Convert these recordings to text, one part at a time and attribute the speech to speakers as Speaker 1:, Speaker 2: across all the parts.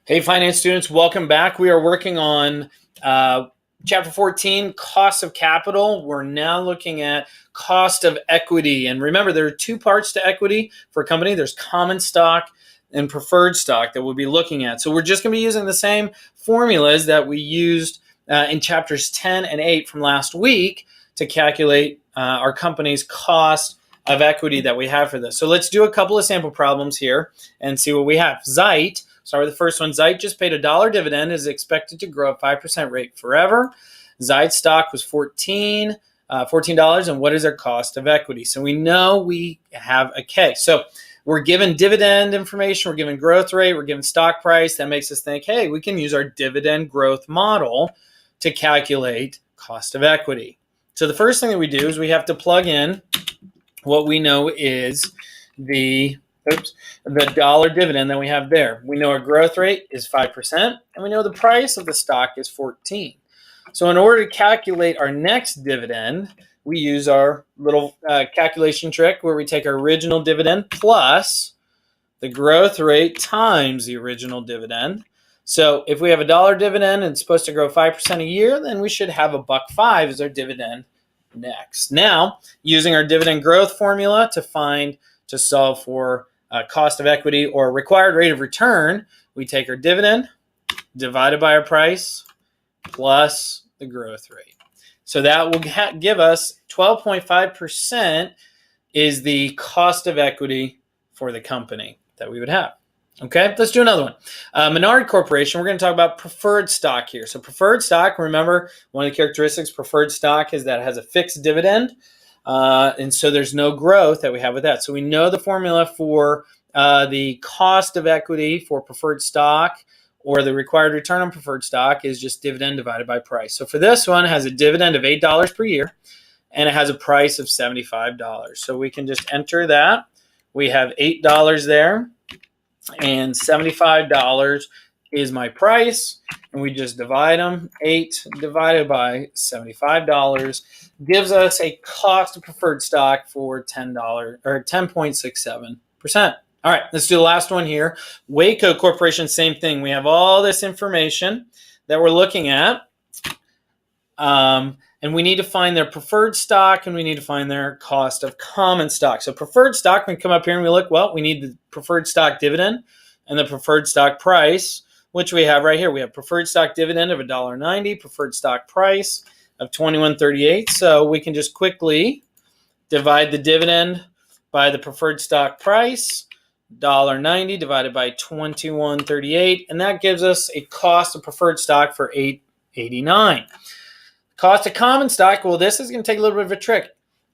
Speaker 1: Hey, finance students, welcome back. We are working on Chapter 14, Cost of Capital. We're now looking at cost of equity. And remember, there are two parts to equity for a company. There's common stock and preferred stock that we'll be looking at. So we're just going to be using the same formulas that we used in Chapters 10 and 8 from last week to calculate our company's cost of equity that we have for this. So let's do a couple of sample problems here and see what we have. Zeit. Start with the first one. Zeit just paid $1 dividend, is expected to grow at 5% rate forever. Zeit stock was $14, and what is their cost of equity? So we know we have a K. So we're given dividend information, we're given growth rate, we're given stock price. That makes us think, hey, we can use our dividend growth model to calculate cost of equity. So the first thing that we do is we have to plug in what we know is the dollar dividend that we have there. We know our growth rate is 5%, and we know the price of the stock is 14. So in order to calculate our next dividend, we use our little calculation trick where we take our original dividend plus the growth rate times the original dividend. So if we have $1 dividend and it's supposed to grow 5% a year, then we should have $1.05 as our dividend next. Now, using our dividend growth formula to solve for cost of equity or required rate of return, we take our dividend divided by our price plus the growth rate. So that will give us 12.5% is the cost of equity for the company that we would have. Okay, let's do another one. Menard Corporation, we're going to talk about preferred stock here. So preferred stock, remember, one of the characteristics of preferred stock is that it has a fixed dividend. And so there's no growth that we have with that. So we know the formula for the cost of equity for preferred stock or the required return on preferred stock is just dividend divided by price. So for this one, it has a dividend of $8 per year, and it has a price of $75. So we can just enter that. We have $8 there, and $75 is my price, and we just divide them. 8 divided by $75 gives us a cost of preferred stock for $10 or 10.67%. All right, let's do the last one here. Waco Corporation, same thing. We have all this information that we're looking at, and we need to find their preferred stock, and we need to find their cost of common stock. So preferred stock, we come up here and we look, well, we need the preferred stock dividend and the preferred stock price, which we have right here. We have preferred stock dividend of $1.90, preferred stock price of $21.38. So we can just quickly divide the dividend by the preferred stock price, $1.90 divided by $21.38, and that gives us a cost of preferred stock for $8.89. Cost of common stock, well, this is going to take a little bit of a trick.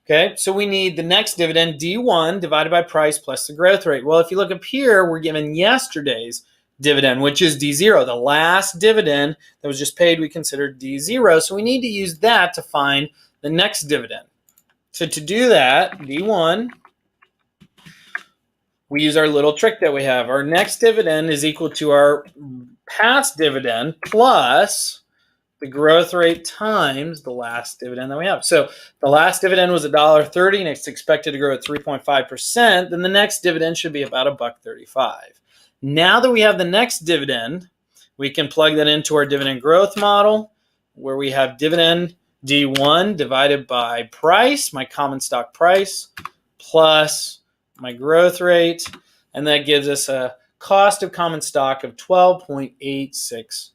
Speaker 1: Okay, so we need the next dividend, D1, divided by price plus the growth rate. Well, if you look up here, we're given yesterday's dividend, which is D0. The last dividend that was just paid, we considered D0. So we need to use that to find the next dividend. So to do that, D1, we use our little trick that we have. Our next dividend is equal to our past dividend plus the growth rate times the last dividend that we have. So the last dividend was $1.30 and it's expected to grow at 3.5%. Then the next dividend should be about $1.35. Now that we have the next dividend, we can plug that into our dividend growth model where we have dividend D1 divided by price, my common stock price, plus my growth rate. And that gives us a cost of common stock of 12.86%.